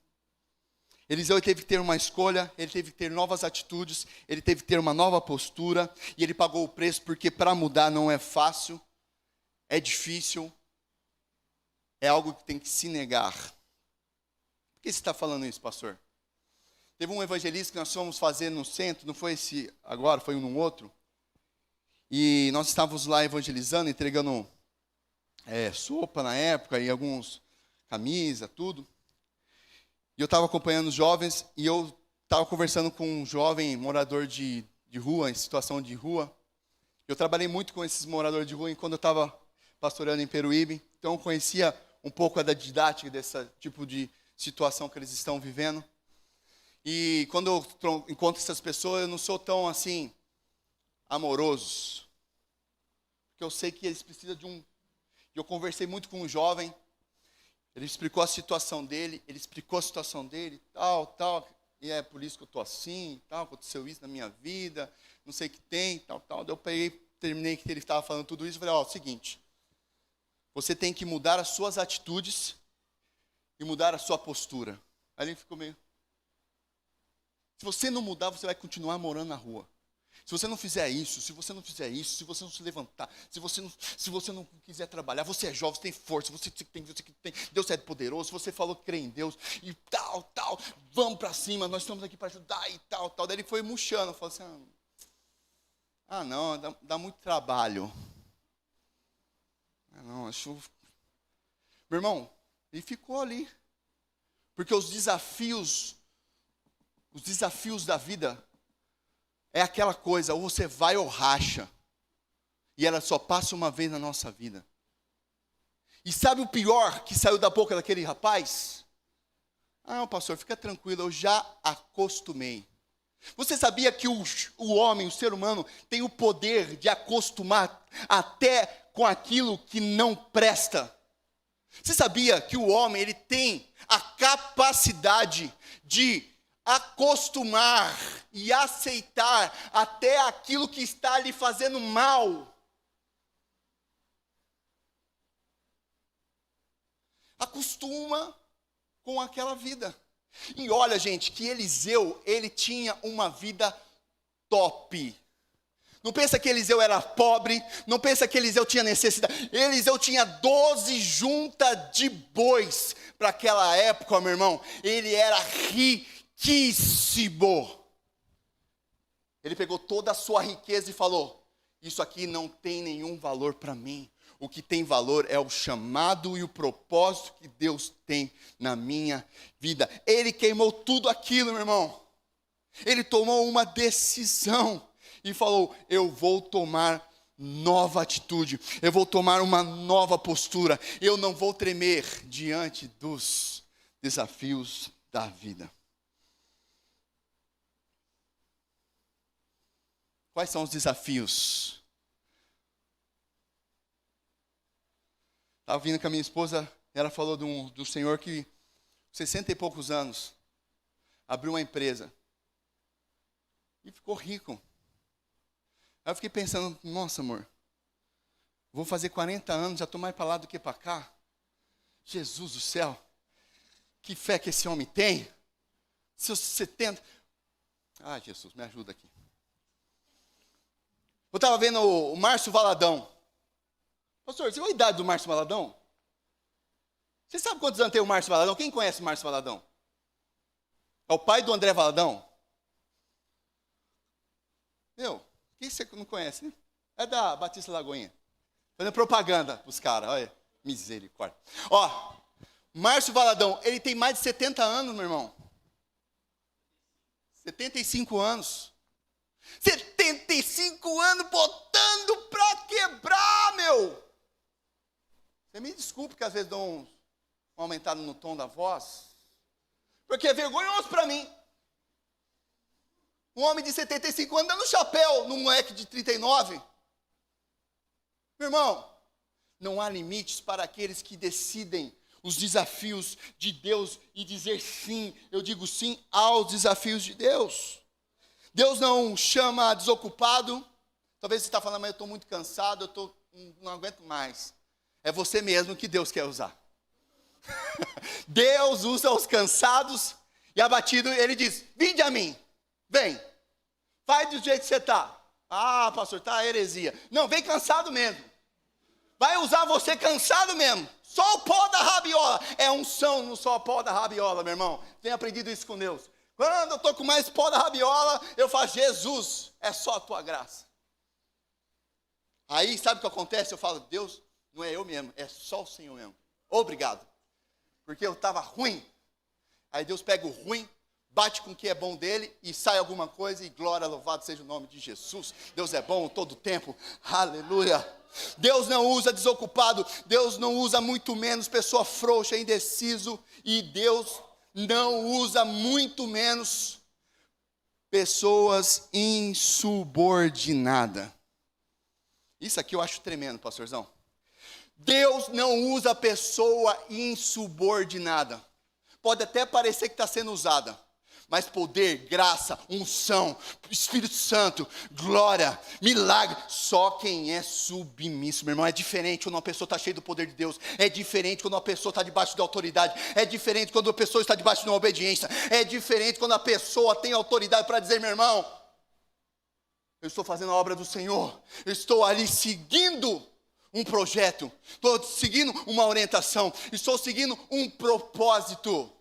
Eliseu teve que ter uma escolha, ele teve que ter novas atitudes, ele teve que ter uma nova postura, e ele pagou o preço, porque para mudar não é fácil, é difícil, é algo que tem que se negar. Por que você está falando isso, pastor? Teve um evangelista que nós fomos fazer no centro, não foi esse agora, foi um outro, e nós estávamos lá evangelizando, entregando sopa na época, e alguns camisa, tudo. E eu estava acompanhando os jovens, e eu estava conversando com um jovem morador de rua, em situação de rua. Eu trabalhei muito com esses moradores de rua enquanto eu estava pastoreando em Peruíbe, então eu conhecia um pouco da didática desse tipo de situação que eles estão vivendo. E quando eu encontro essas pessoas, eu não sou tão assim, amoroso, porque eu sei que eles precisam de um... Eu conversei muito com um jovem, ele explicou a situação dele, tal, e é por isso que eu estou assim, tal, aconteceu isso na minha vida, não sei o que tem, tal. Daí eu terminei que ele estava falando tudo isso, e falei, seguinte, você tem que mudar as suas atitudes e mudar a sua postura. Aí ele ficou meio... Se você não mudar, você vai continuar morando na rua. Se você não fizer isso, se você não se levantar, se você não quiser trabalhar, você é jovem, você tem força, você tem, Deus é poderoso, você falou que crê em Deus, e tal, vamos para cima, nós estamos aqui para ajudar, e tal. Daí ele foi murchando, falou assim, não, dá muito trabalho. Meu irmão, ele ficou ali, porque os desafios da vida, é aquela coisa, ou você vai ou racha. E ela só passa uma vez na nossa vida. E sabe o pior que saiu da boca daquele rapaz? Pastor, fica tranquilo, eu já acostumei. Você sabia que o homem, o ser humano, tem o poder de acostumar até com aquilo que não presta? Você sabia que o homem, ele tem a capacidade de acostumar e aceitar até aquilo que está lhe fazendo mal? Acostuma com aquela vida. E olha, gente, que Eliseu, ele tinha uma vida top. Não pensa que Eliseu era pobre, não pensa que Eliseu tinha necessidade. Eliseu tinha 12 juntas de bois para aquela época, meu irmão. Ele era riquíssimo. Ele pegou toda a sua riqueza e falou, isso aqui não tem nenhum valor para mim. O que tem valor é o chamado e o propósito que Deus tem na minha vida. Ele queimou tudo aquilo, meu irmão. Ele tomou uma decisão e falou, eu vou tomar nova atitude, eu vou tomar uma nova postura, eu não vou tremer diante dos desafios da vida. Quais são os desafios? Estava vindo com a minha esposa, ela falou do senhor que, 60 e poucos anos, abriu uma empresa e ficou rico. Aí eu fiquei pensando, nossa amor, vou fazer 40 anos, já estou mais para lá do que para cá. Jesus do céu, que fé que esse homem tem. Seus 70... Jesus, me ajuda aqui. Eu estava vendo o Márcio Valadão. Pastor, você viu a idade do Márcio Valadão? Você sabe quantos anos tem o Márcio Valadão? Quem conhece o Márcio Valadão? É o pai do André Valadão? Quem você não conhece, né? É da Batista Lagoinha. Fazendo propaganda para os caras, olha. Misericórdia. Márcio Valadão, ele tem mais de 70 anos, meu irmão. 75 anos. 75 anos botando para quebrar, meu. Você me desculpe que às vezes dou uma aumentada no tom da voz, porque é vergonhoso para mim. Um homem de 75 anos dando chapéu num moleque de 39. Meu irmão, não há limites para aqueles que decidem os desafios de Deus e dizer sim. Eu digo sim aos desafios de Deus. Deus não chama desocupado. Talvez você está falando, mas eu estou muito cansado, não aguento mais. É você mesmo que Deus quer usar. Deus usa os cansados e abatidos. Ele diz, vinde a mim, vem. Faz do jeito que você está. Ah, pastor, está heresia. Não, vem cansado mesmo. Vai usar você cansado mesmo. Só o pó da rabiola. É unção no só o pó da rabiola, meu irmão. Tenho aprendido isso com Deus. Quando eu estou com mais pó da rabiola, eu falo, Jesus, é só a tua graça. Aí, sabe o que acontece? Eu falo, Deus, não é eu mesmo, é só o Senhor mesmo. Obrigado. Porque eu estava ruim. Aí Deus pega o ruim, bate com o que é bom dele e sai alguma coisa e glória, louvado seja o nome de Jesus. Deus é bom todo o tempo. Aleluia. Deus não usa desocupado, Deus não usa muito menos pessoa frouxa, indeciso, e Deus não usa muito menos pessoas insubordinadas. Isso aqui eu acho tremendo, pastorzão. Deus não usa pessoa insubordinada. Pode até parecer que está sendo usada, mas poder, graça, unção, Espírito Santo, glória, milagre, só quem é submisso, meu irmão. É diferente quando uma pessoa está cheia do poder de Deus, é diferente quando uma pessoa está debaixo da autoridade, é diferente quando uma pessoa está debaixo de uma obediência, é diferente quando a pessoa tem autoridade para dizer, meu irmão, eu estou fazendo a obra do Senhor, eu estou ali seguindo um projeto, estou seguindo uma orientação, estou seguindo um propósito.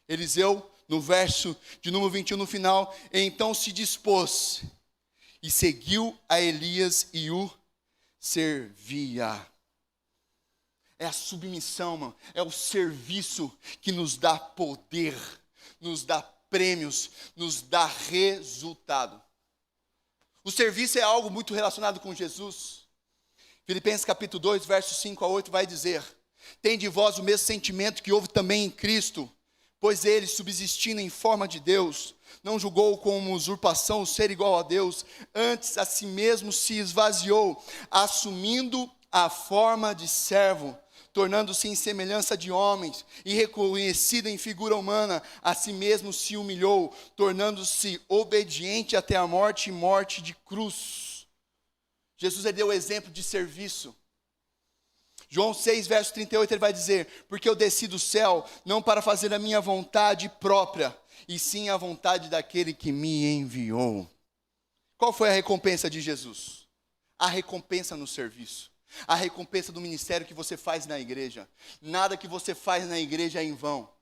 Eliseu, no verso de número 21 no final, então se dispôs e seguiu a Elias e o servia. É a submissão, mano. É o serviço que nos dá poder, nos dá prêmios, nos dá resultado. O serviço é algo muito relacionado com Jesus. Filipenses capítulo 2, versos 5 a 8 vai dizer, tende vós o mesmo sentimento que houve também em Cristo, pois ele, subsistindo em forma de Deus, não julgou como usurpação o ser igual a Deus, antes a si mesmo se esvaziou, assumindo a forma de servo, tornando-se em semelhança de homens, e reconhecido em figura humana, a si mesmo se humilhou, tornando-se obediente até a morte e morte de cruz. Jesus deu o exemplo de serviço. João 6, verso 38, ele vai dizer, porque eu desci do céu, não para fazer a minha vontade própria, e sim a vontade daquele que me enviou. Qual foi a recompensa de Jesus? A recompensa no serviço. A recompensa do ministério que você faz na igreja. Nada que você faz na igreja é em vão.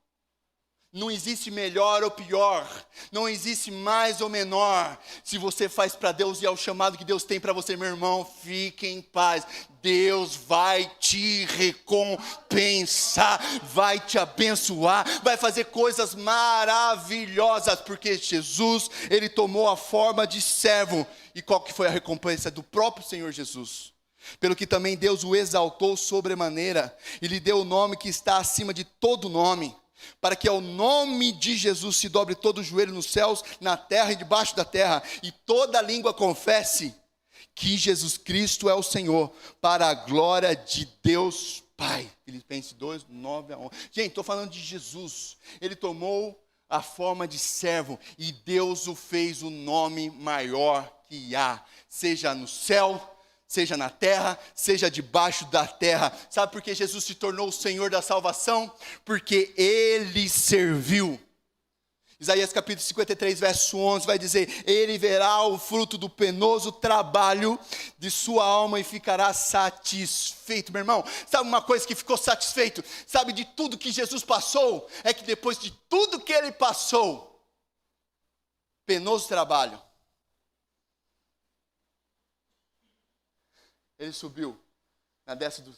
Não existe melhor ou pior, não existe mais ou menor. Se você faz para Deus e é o chamado que Deus tem para você, meu irmão, fique em paz. Deus vai te recompensar, vai te abençoar, vai fazer coisas maravilhosas, porque Jesus, ele tomou a forma de servo. E qual que foi a recompensa do próprio Senhor Jesus? Pelo que também Deus o exaltou sobremaneira, e lhe deu o nome que está acima de todo nome, para que ao nome de Jesus se dobre todo o joelho nos céus, na terra e debaixo da terra, e toda língua confesse que Jesus Cristo é o Senhor, para a glória de Deus Pai. Filipenses 2, 9 a 11. Gente, estou falando de Jesus. Ele tomou a forma de servo, e Deus o fez o nome maior que há, seja no céu, seja na terra, seja debaixo da terra. Sabe por que Jesus se tornou o Senhor da salvação? Porque Ele serviu. Isaías capítulo 53, verso 11 vai dizer, ele verá o fruto do penoso trabalho de sua alma e ficará satisfeito. Meu irmão, sabe uma coisa que ficou satisfeito? Sabe de tudo que Jesus passou? É que depois de tudo que Ele passou, penoso trabalho, Ele subiu na destra de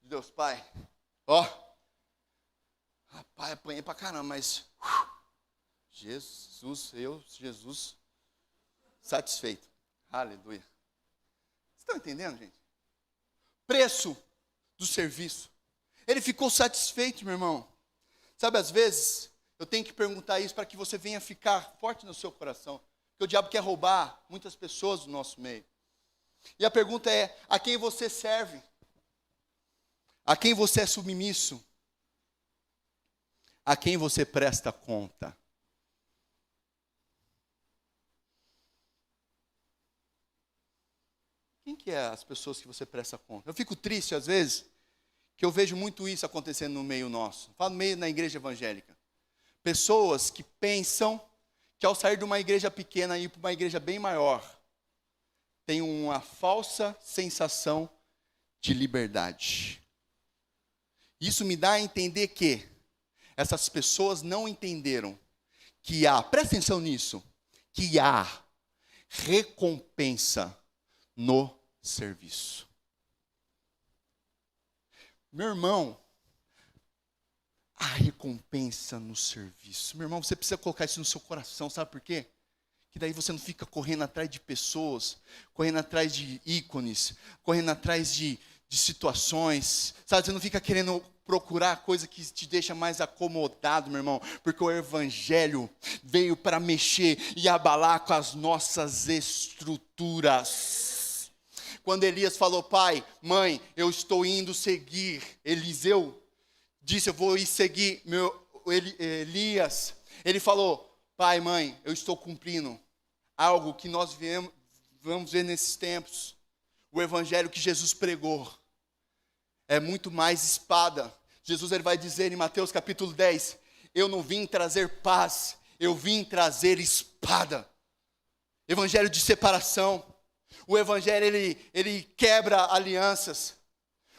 Deus Pai. Ó, rapaz, apanhei pra caramba, mas Jesus, satisfeito. Aleluia. Vocês estão entendendo, gente? Preço do serviço. Ele ficou satisfeito, meu irmão. Sabe, às vezes, eu tenho que perguntar isso para que você venha ficar forte no seu coração. Porque o diabo quer roubar muitas pessoas do nosso meio. E a pergunta é, a quem você serve? A quem você é submisso? A quem você presta conta? Quem que é as pessoas que você presta conta? Eu fico triste, às vezes, que eu vejo muito isso acontecendo no meio nosso. Falo no meio na igreja evangélica. Pessoas que pensam que ao sair de uma igreja pequena e ir para uma igreja bem maior, tem uma falsa sensação de liberdade. Isso me dá a entender que essas pessoas não entenderam que presta atenção nisso, que há recompensa no serviço. Meu irmão, a recompensa no serviço. Meu irmão, você precisa colocar isso no seu coração, sabe por quê? Que daí você não fica correndo atrás de pessoas, correndo atrás de ícones, correndo atrás de situações, sabe? Você não fica querendo procurar coisa que te deixa mais acomodado, meu irmão, porque o evangelho veio para mexer e abalar com as nossas estruturas. Quando Elias falou, pai, mãe, eu estou indo seguir Eliseu, disse, eu vou ir seguir Elias. Ele falou, pai, mãe, eu estou cumprindo algo que nós vamos ver nesses tempos. O evangelho que Jesus pregou é muito mais espada. Jesus ele vai dizer em Mateus capítulo 10, eu não vim trazer paz, eu vim trazer espada. Evangelho de separação. O evangelho ele quebra alianças.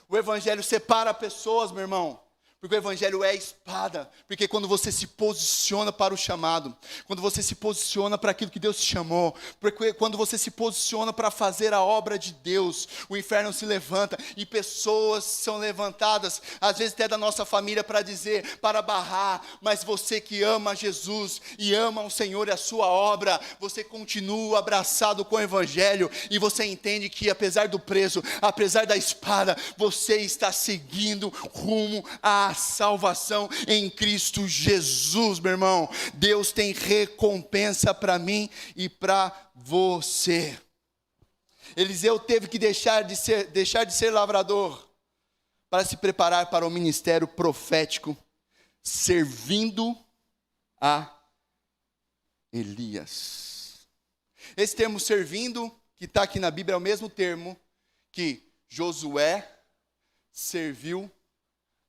O evangelho separa pessoas, meu irmão. Porque o evangelho é espada. Porque quando você se posiciona para o chamado, quando você se posiciona para aquilo que Deus te chamou, porque quando você se posiciona para fazer a obra de Deus, o inferno se levanta e pessoas são levantadas, às vezes até da nossa família, para dizer, para barrar, mas você que ama Jesus e ama o Senhor e a sua obra, você continua abraçado com o evangelho e você entende que apesar do preso, apesar da espada, você está seguindo rumo à salvação em Cristo Jesus, meu irmão. Deus tem recompensa para mim e para você. Eliseu teve que deixar de ser lavrador para se preparar para o ministério profético, servindo a Elias. Esse termo servindo, que está aqui na Bíblia, é o mesmo termo que Josué serviu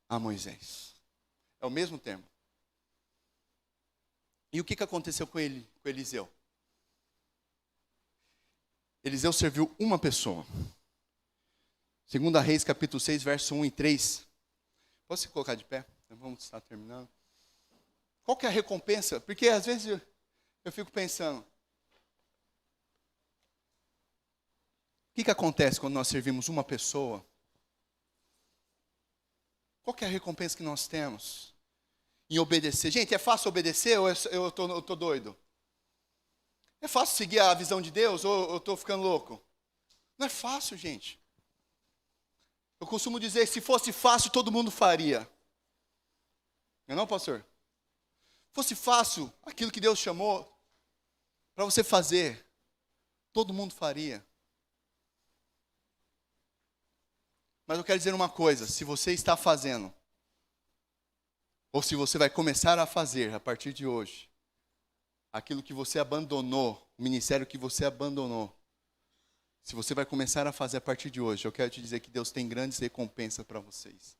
a Moisés. É o mesmo termo. E o que aconteceu com Eliseu? Eliseu serviu uma pessoa. 2 Reis, capítulo 6, verso 1 e 3. Posso se colocar de pé? Vamos estar terminando. Qual que é a recompensa? Porque às vezes eu fico pensando. O que acontece quando nós servimos uma pessoa? Qual que é a recompensa que nós temos em obedecer? Gente, é fácil obedecer ou eu estou doido? É fácil seguir a visão de Deus ou eu estou ficando louco? Não é fácil, gente. Eu costumo dizer, se fosse fácil, todo mundo faria. Não, pastor? Se fosse fácil, aquilo que Deus chamou para você fazer, todo mundo faria. Mas eu quero dizer uma coisa, se você está fazendo, ou se você vai começar a fazer a partir de hoje, aquilo que você abandonou, o ministério que você abandonou, se você vai começar a fazer a partir de hoje, eu quero te dizer que Deus tem grandes recompensas para vocês.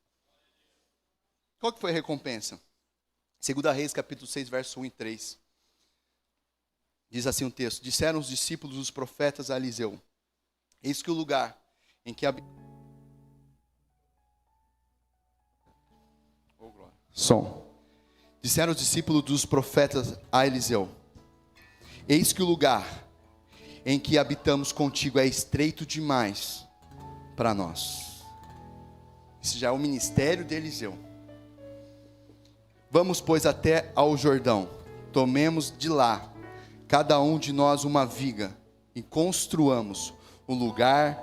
Qual que foi a recompensa? 2 Reis, capítulo 6, verso 1 e 3. Diz assim o texto, disseram os discípulos dos profetas a Eliseu, eis que o lugar em que disseram os discípulos dos profetas a Eliseu, eis que o lugar em que habitamos contigo é estreito demais para nós. Isso já é o ministério de Eliseu. Vamos, pois, até ao Jordão, tomemos de lá, cada um de nós uma viga, e construamos o lugar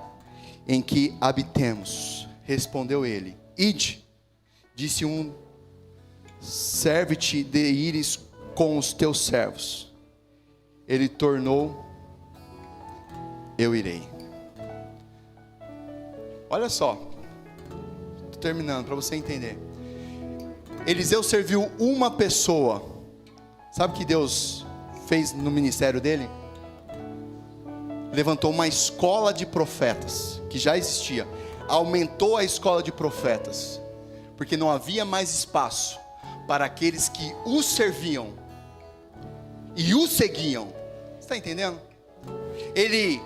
em que habitemos. Respondeu ele, ide. disse um: serve-te de ires com os teus servos. Ele tornou: eu irei. Olha só, estou terminando para você entender. Eliseu serviu uma pessoa. Sabe o que Deus fez no ministério dele? Levantou uma escola de profetas, que já existia. Aumentou a escola de profetas, porque não havia mais espaço para aqueles que o serviam e o seguiam. Você está entendendo? Ele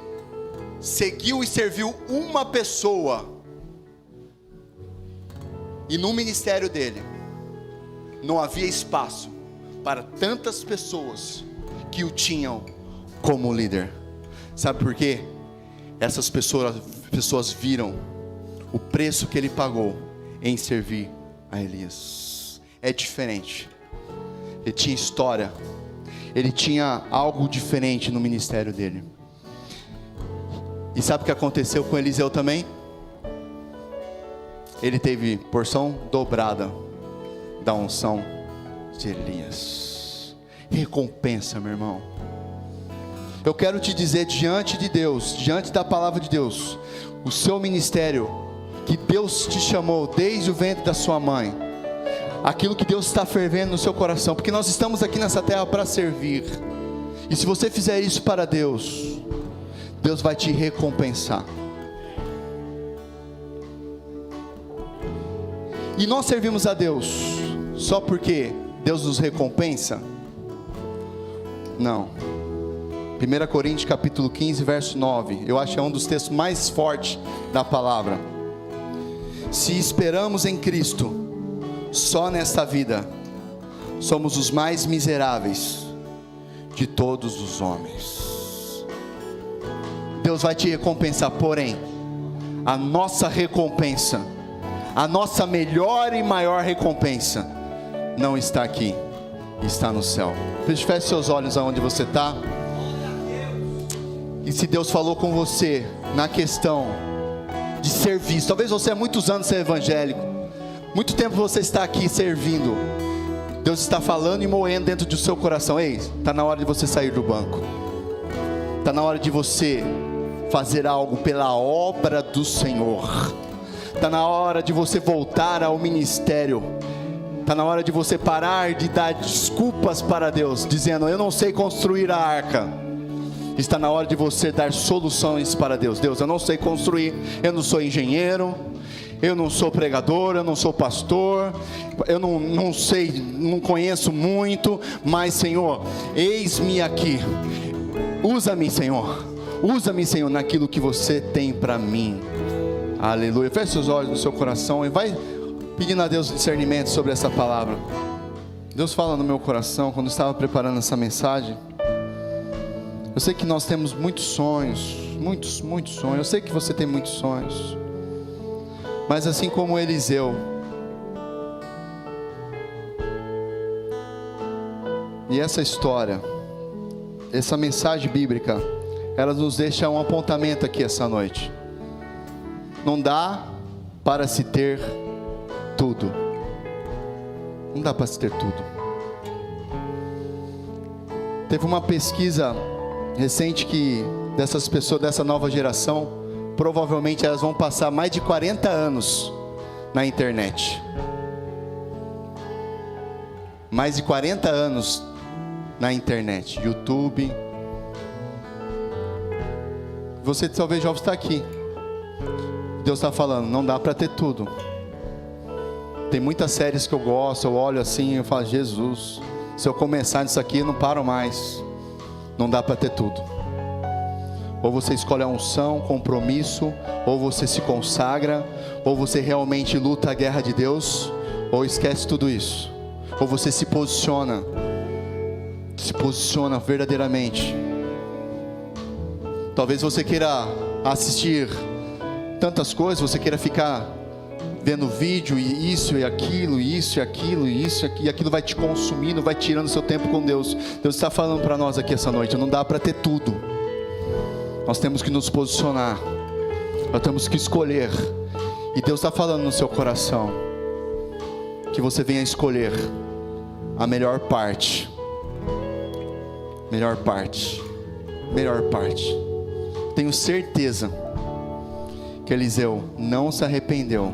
seguiu e serviu uma pessoa, e no ministério dele não havia espaço para tantas pessoas que o tinham como líder. Sabe por quê? Essas pessoas viram o preço que ele pagou em servir a Elias. É diferente. Ele tinha história. Ele tinha algo diferente no ministério dele. E sabe o que aconteceu com Eliseu também? Ele teve porção dobrada da unção de Elias. Recompensa, meu irmão. Eu quero te dizer, diante de Deus, diante da palavra de Deus, o seu ministério, que Deus te chamou desde o ventre da sua mãe, aquilo que Deus está fervendo no seu coração, porque nós estamos aqui nessa terra para servir, e se você fizer isso para Deus, Deus vai te recompensar. E nós servimos a Deus só porque Deus nos recompensa? Não. 1 Coríntios capítulo 15, verso 9, eu acho que é um dos textos mais fortes da palavra. Se esperamos em Cristo só nesta vida, somos os mais miseráveis de todos os homens. Deus vai te recompensar, porém, a nossa recompensa, a nossa melhor e maior recompensa, não está aqui, está no céu. Feche seus olhos aonde você está. E se Deus falou com você na questão de serviço, talvez você há muitos anos seja evangélico, muito tempo você está aqui servindo, Deus está falando e moendo dentro do seu coração: ei, está na hora de você sair do banco, está na hora de você fazer algo pela obra do Senhor, está na hora de você voltar ao ministério, está na hora de você parar de dar desculpas para Deus, dizendo: eu não sei construir a arca. Está na hora de você dar soluções para Deus. Deus, eu não sei construir, eu não sou engenheiro, eu não sou pregador, eu não sou pastor, eu não sei, não conheço muito, mas Senhor, eis-me aqui, usa-me Senhor, naquilo que você tem para mim. Aleluia. Feche seus olhos no seu coração e vai pedindo a Deus discernimento sobre essa palavra. Deus fala no meu coração, quando eu estava preparando essa mensagem. Eu sei que nós temos muitos sonhos, muitos sonhos. Eu sei que você tem muitos sonhos. Mas assim como Eliseu, e essa história, essa mensagem bíblica, ela nos deixa um apontamento aqui essa noite. Não dá para se ter tudo. Não dá para se ter tudo. Teve uma pesquisa recente que dessas pessoas, dessa nova geração, provavelmente elas vão passar mais de 40 anos na internet. Mais de 40 anos na internet, YouTube. Você talvez já está aqui. Deus está falando, não dá para ter tudo. Tem muitas séries que eu gosto, eu olho assim e eu falo: Jesus, se eu começar nisso aqui eu não paro mais. Não dá para ter tudo. Ou você escolhe a unção, compromisso, ou você se consagra, ou você realmente luta a guerra de Deus, ou esquece tudo isso. Ou você se posiciona verdadeiramente. Talvez você queira assistir tantas coisas, você queira ficar vendo vídeo, e isso e aquilo, isso e aquilo, e isso e aquilo vai te consumindo, vai tirando seu tempo com Deus. Deus está falando para nós aqui essa noite: não dá para ter tudo. Nós temos que nos posicionar, nós temos que escolher. E Deus está falando no seu coração: que você venha escolher a melhor parte. Melhor parte. Melhor parte. Tenho certeza que Eliseu não se arrependeu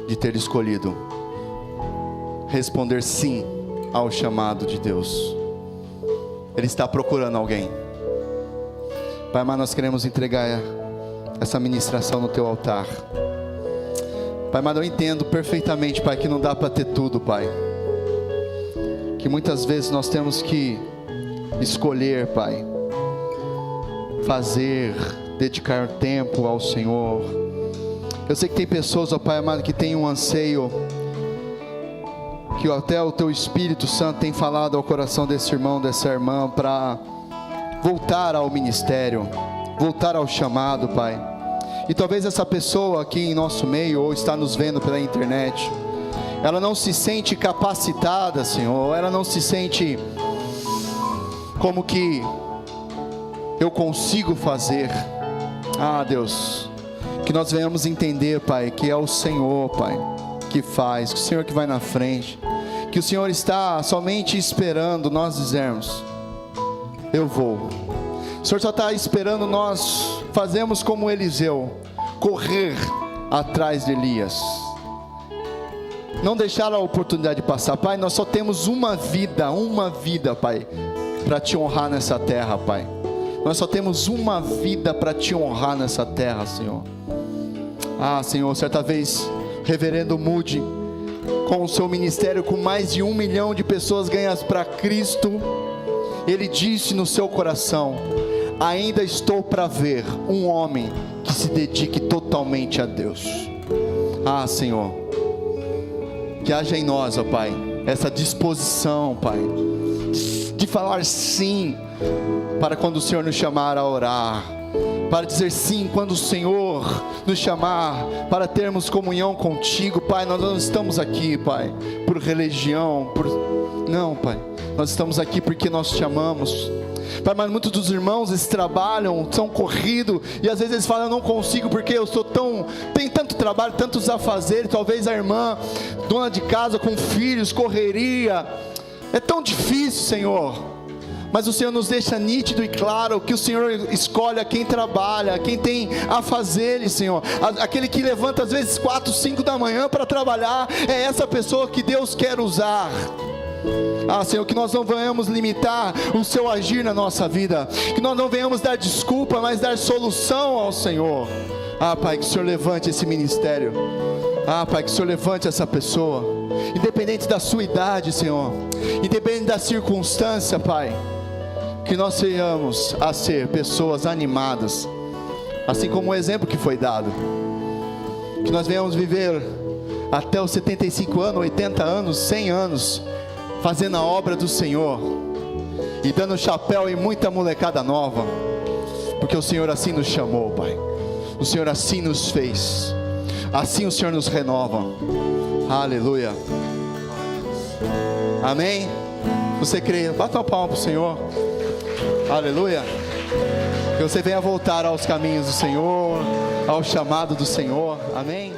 de ter escolhido responder sim ao chamado de Deus. Ele está procurando alguém. Pai, mas nós queremos entregar essa ministração no teu altar. Pai, mas eu entendo perfeitamente, Pai, que não dá para ter tudo, Pai. Que muitas vezes nós temos que escolher, Pai, fazer, dedicar tempo ao Senhor. Eu sei que tem pessoas, ó Pai amado, que tem um anseio, que até o teu Espírito Santo tem falado ao coração desse irmão, dessa irmã, para voltar ao ministério, voltar ao chamado, Pai. E talvez essa pessoa aqui em nosso meio, ou está nos vendo pela internet, ela não se sente capacitada, Senhor, ela não se sente como que eu consigo fazer. Ah, Deus, que nós venhamos entender, Pai, que é o Senhor, Pai, que faz, que o Senhor que vai na frente, que o Senhor está somente esperando nós dizermos: eu vou. O Senhor só está esperando nós fazemos como Eliseu, correr atrás de Elias, não deixar a oportunidade passar. Pai, nós só temos uma vida, Pai, para te honrar nessa terra, Pai. Nós só temos uma vida para te honrar nessa terra, Senhor. Ah, Senhor, certa vez, reverendo Moody, com o seu ministério, com mais de 1 milhão de pessoas ganhas para Cristo, ele disse no seu coração: ainda estou para ver um homem que se dedique totalmente a Deus. Ah, Senhor, que haja em nós, ó Pai, essa disposição, Pai, de falar sim para quando o Senhor nos chamar a orar, para dizer sim quando o Senhor nos chamar para termos comunhão contigo. Pai, nós não estamos aqui, Pai, por religião, não, Pai, nós estamos aqui porque nós te amamos. Pai, mas muitos dos irmãos, eles trabalham, são corridos, e às vezes eles falam: eu não consigo porque eu sou tem tanto trabalho, tantos afazeres. Talvez a irmã, dona de casa, com filhos, correria, é tão difícil, Senhor. Mas o Senhor nos deixa nítido e claro que o Senhor escolhe a quem trabalha, a quem tem a fazer, Senhor. Aquele que levanta às vezes 4, 5 da manhã para trabalhar, é essa pessoa que Deus quer usar. Ah, Senhor, que nós não venhamos limitar o seu agir na nossa vida, que nós não venhamos dar desculpa, mas dar solução ao Senhor. Ah, Pai, que o Senhor levante esse ministério. Ah, Pai, que o Senhor levante essa pessoa, independente da sua idade, Senhor, independente da circunstância, Pai, que nós venhamos a ser pessoas animadas, assim como o exemplo que foi dado, que nós venhamos viver até os 75 anos, 80 anos, 100 anos, fazendo a obra do Senhor, e dando chapéu em muita molecada nova, porque o Senhor assim nos chamou, Pai, o Senhor assim nos fez, assim o Senhor nos renova. Aleluia. Amém? Você crê? Bata uma palma para o Senhor. Aleluia. Que você venha voltar aos caminhos do Senhor, ao chamado do Senhor. Amém.